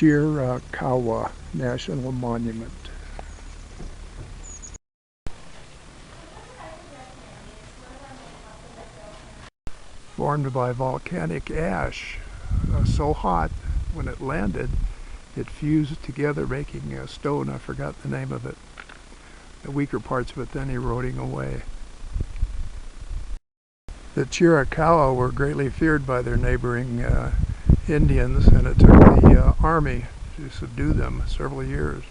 Chiricahua National Monument. Formed by volcanic ash, so hot when it landed it fused together, making a stone. I forgot the name of it. The weaker parts of it then eroding away. The Chiricahua were greatly feared by their neighboring Indians, and it took the army to subdue them several years.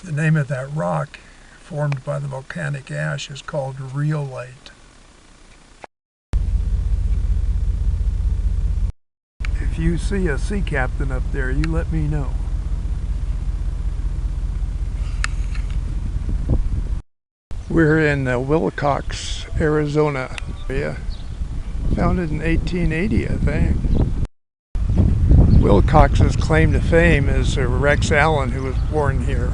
The name of that rock formed by the volcanic ash is called rhyolite. If you see a sea captain up there, you let me know. We're in Willcox, Arizona area. Founded in 1880, I think. Willcox's claim to fame is Rex Allen, who was born here,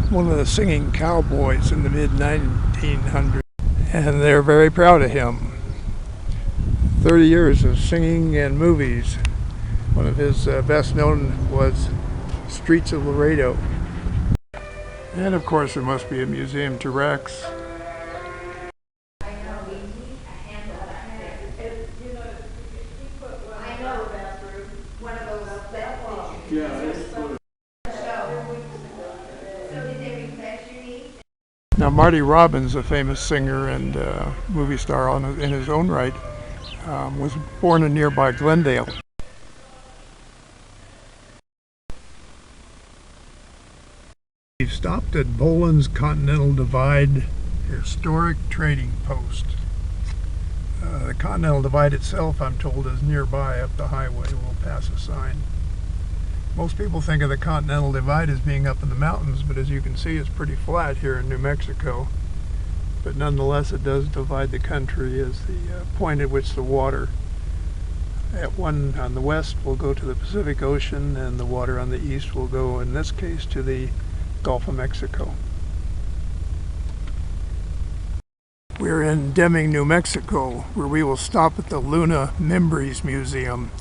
one of the singing cowboys in the mid-1900s, and they're very proud of him. 30 years of singing and movies. One of his best known was Streets of Laredo. And of course there must be a museum to Rex. Now Marty Robbins, a famous singer and movie star in his own right, was born in nearby Glendale. We've stopped at Boland's Continental Divide Historic Trading Post. The Continental Divide itself, I'm told, is nearby up the highway. We'll pass a sign. Most people think of the Continental Divide as being up in the mountains, but as you can see, it's pretty flat here in New Mexico. But nonetheless, it does divide the country as the point at which the water on the west will go to the Pacific Ocean, and the water on the east will go, in this case, to the Gulf of Mexico. We're in Deming, New Mexico, where we will stop at the Luna Mimbres Museum.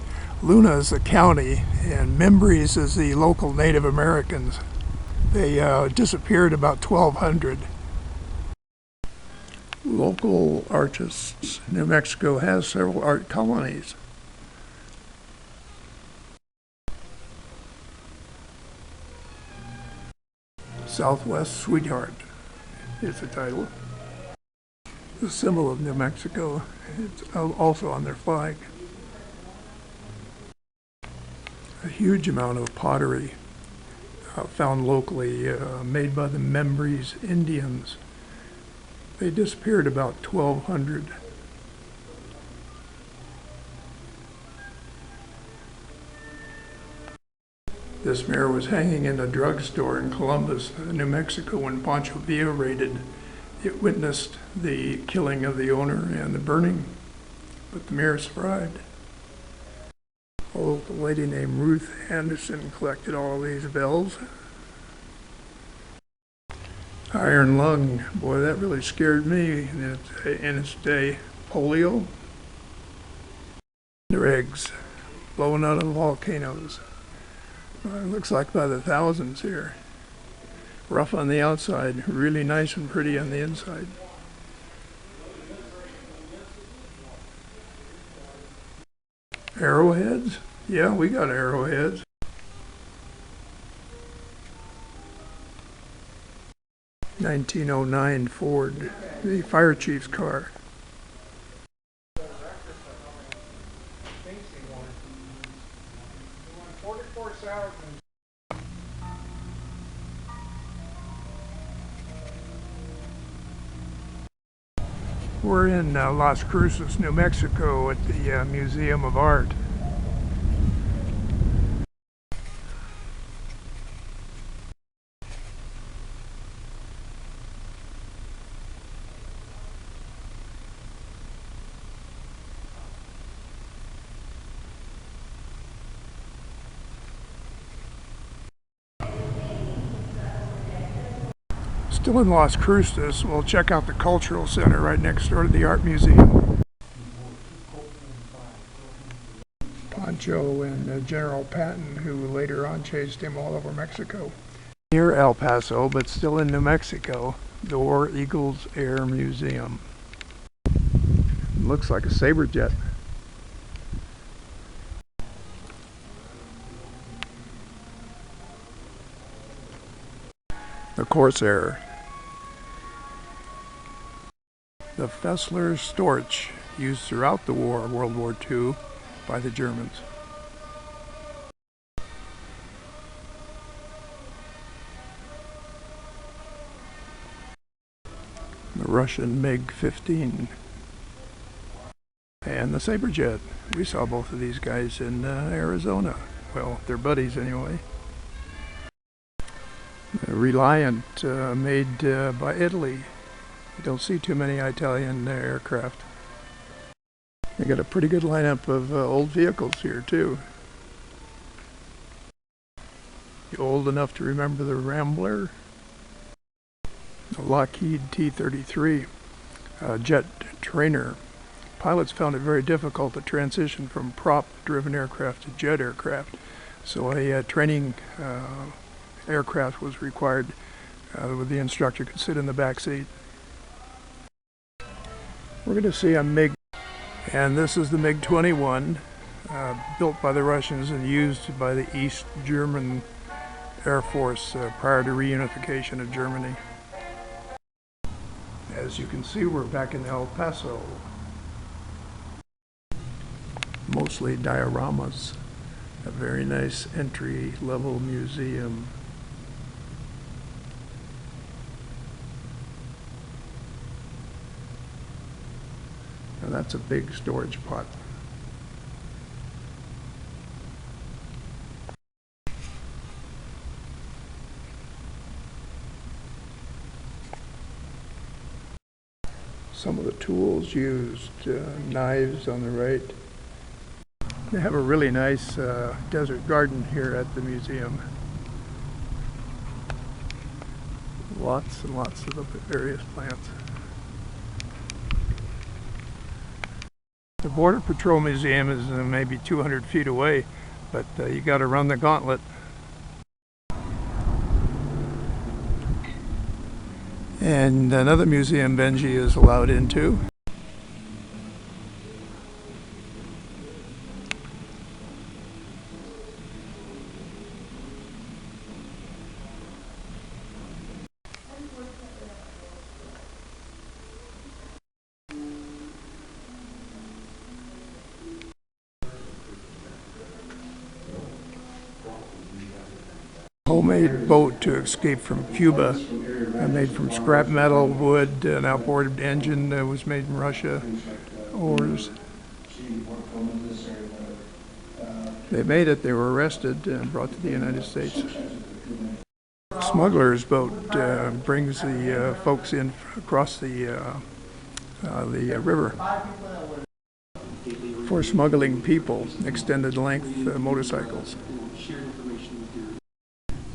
Luna is the county, and Mimbres is the local Native Americans. They disappeared about 1200. Local artists. New Mexico has several art colonies. Southwest Sweetheart is the title. The symbol of New Mexico. It's also on their flag. A huge amount of pottery found locally, made by the Mimbres Indians. They disappeared about 1200. This mirror was hanging in a drugstore in Columbus, New Mexico, when Pancho Villa raided. It witnessed the killing of the owner and the burning, but the mirror survived. A local lady named Ruth Anderson collected all of these bells. Iron lung, boy, that really scared me in its day. Polio. Their eggs blowing out of volcanoes. It looks like by the thousands here. Rough on the outside, really nice and pretty on the inside. Arrowheads? Yeah, we got arrowheads. (1909) Ford, the fire chief's car. We're in Las Cruces, New Mexico at the Museum of Art. Still in Las Cruces, we'll check out the Cultural Center right next door to the Art Museum. Camacho and General Patton, who later on chased him all over Mexico. Near El Paso, but still in New Mexico, the War Eagles Air Museum. Looks like a Sabre jet. The Corsair. The Fessler Storch, used throughout the war, World War II, by the Germans. The Russian MiG-15. And the Sabre jet. We saw both of these guys in Arizona. Well, they're buddies anyway. Reliant, made by Italy. You don't see too many Italian aircraft. They got a pretty good lineup of old vehicles here too. You old enough to remember the Rambler? The Lockheed T-33 jet trainer. Pilots found it very difficult to transition from prop-driven aircraft to jet aircraft, so a training aircraft was required where the instructor could sit in the back seat. We're going to see a MiG, and this is the MiG-21, built by the Russians and used by the East German Air Force prior to reunification of Germany. As you can see, we're back in El Paso. Mostly dioramas. A very nice entry-level museum. Now that's a big storage pot. Some of the tools used, knives on the right. They have a really nice desert garden here at the museum. Lots and lots of the various plants. The Border Patrol Museum is maybe 200 feet away, but you got to run the gauntlet. And another museum Benji is allowed into. Homemade boat to escape from Cuba, made from scrap metal, wood, an outboard engine that was made in Russia, oars. They made it, they were arrested and brought to the United States. Smuggler's boat brings the folks in across the river for smuggling people, extended length motorcycles.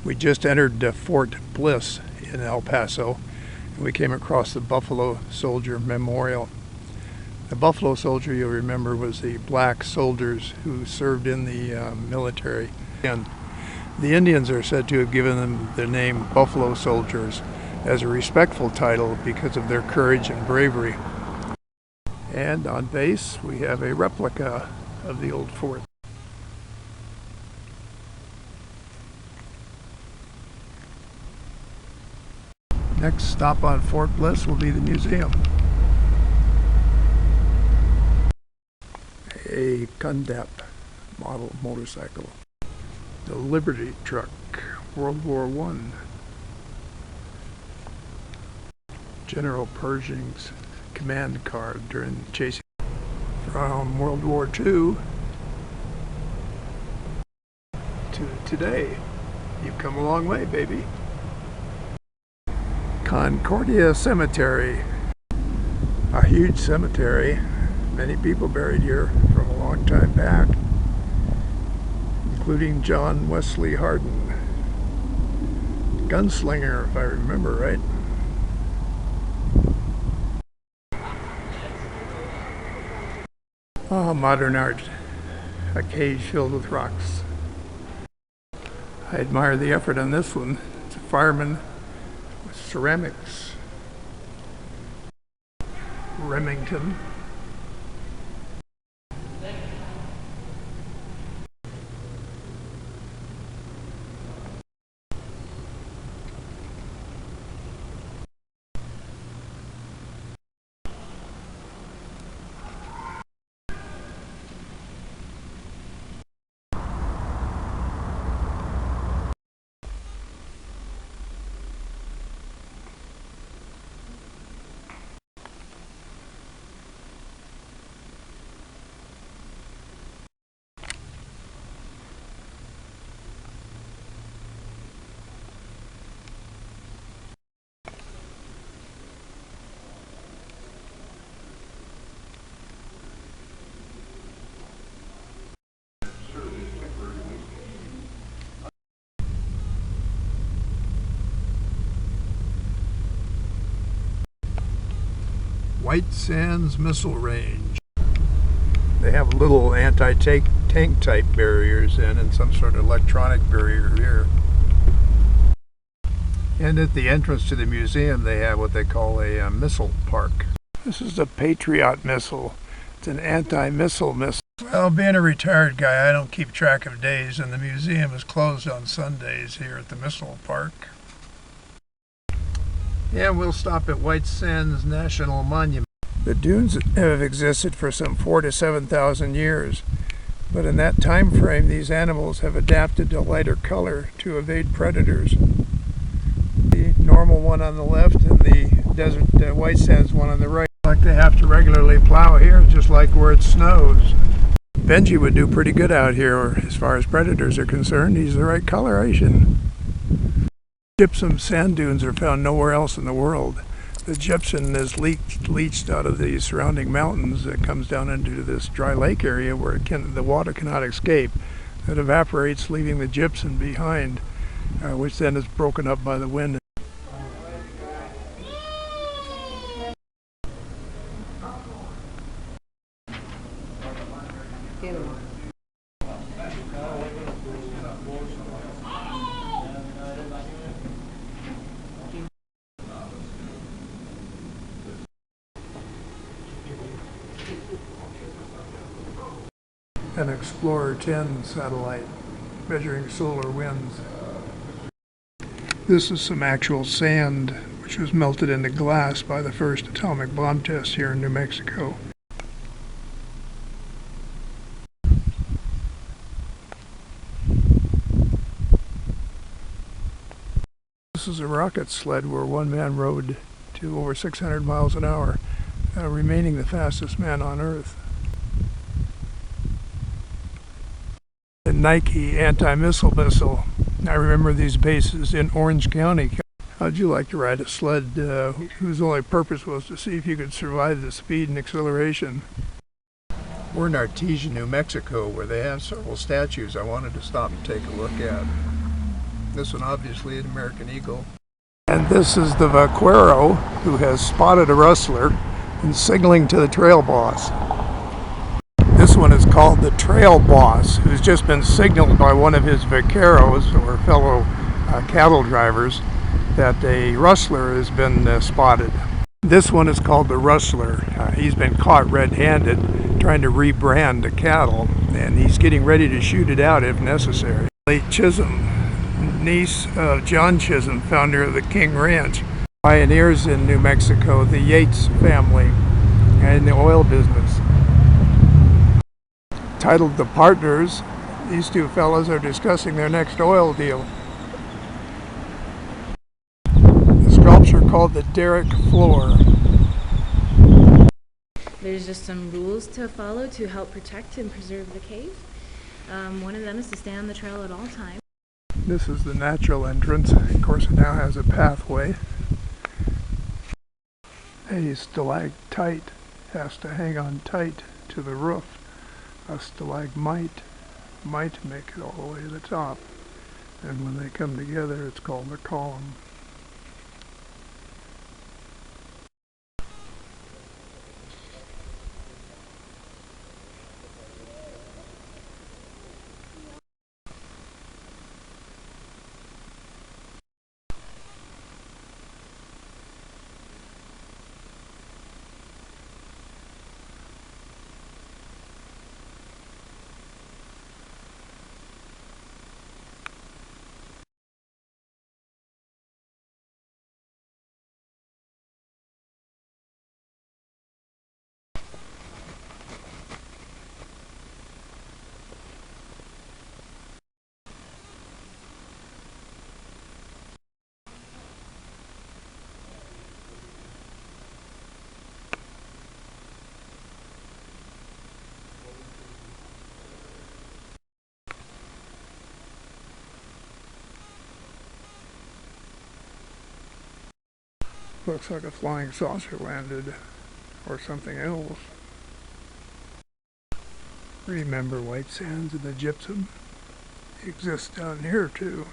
We just entered Fort Bliss in El Paso, and we came across the Buffalo Soldier Memorial. The Buffalo Soldier, you'll remember, was the black soldiers who served in the military. And the Indians are said to have given them the name Buffalo Soldiers as a respectful title because of their courage and bravery. And on base, we have a replica of the old fort. Next stop on Fort Bliss will be the museum. A Cundap model motorcycle. The Liberty truck, World War I. General Pershing's command car during chasing from World War II to today. You've come a long way, baby. Concordia Cemetery, a huge cemetery, many people buried here from a long time back, including John Wesley Hardin, gunslinger if I remember right. Modern art. a cage filled with rocks. I admire the effort on this one. It's a fireman with ceramics. Remington. White Sands Missile Range. They have little anti-tank type barriers and some sort of electronic barrier here. And at the entrance to the museum they have what they call a missile park. This is the Patriot missile. It's an anti-missile missile. Well, being a retired guy, I don't keep track of days, and the museum is closed on Sundays here at the missile park. And we'll stop at White Sands National Monument. The dunes have existed for some 4,000 to 7,000 years, but in that time frame these animals have adapted to lighter color to evade predators. The normal one on the left and the desert White Sands one on the right. Like they have to regularly plow here, just like where it snows. Benji would do pretty good out here as far as predators are concerned. He's the right coloration. Gypsum sand dunes are found nowhere else in the world. The gypsum is leached out of the surrounding mountains. It comes down into this dry lake area where the water cannot escape. It evaporates, leaving the gypsum behind, which then is broken up by the wind. An Explorer 10 satellite measuring solar winds. This is some actual sand which was melted into glass by the first atomic bomb test here in New Mexico. This is a rocket sled where one man rode to over 600 miles an hour, remaining the fastest man on Earth. The Nike anti-missile missile. I remember these bases in Orange County. How'd you like to ride a sled whose only purpose was to see if you could survive the speed and acceleration? We're in Artesia, New Mexico, where they have several statues I wanted to stop and take a look at. This one obviously an American eagle. And this is the vaquero who has spotted a rustler and signaling to the trail boss. This one is called the Trail Boss, who's just been signaled by one of his vaqueros, or fellow cattle drivers, that a rustler has been spotted. This one is called the Rustler. He's been caught red-handed trying to rebrand the cattle, and he's getting ready to shoot it out if necessary. Late Chisholm, niece of John Chisholm, founder of the King Ranch. Pioneers in New Mexico, the Yates family, and the oil business. Titled The Partners, these two fellows are discussing their next oil deal. The sculpture called the Derrick Floor. There's just some rules to follow to help protect and preserve the cave. One of them is to stay on the trail at all times. This is the natural entrance. Of course, it now has a pathway. A stalactite has to hang on tight to the roof. A stalagmite might make it all the way to the top, and when they come together it's called a column. Looks like a flying saucer landed, or something else. Remember White Sands and the gypsum? It exists down here too.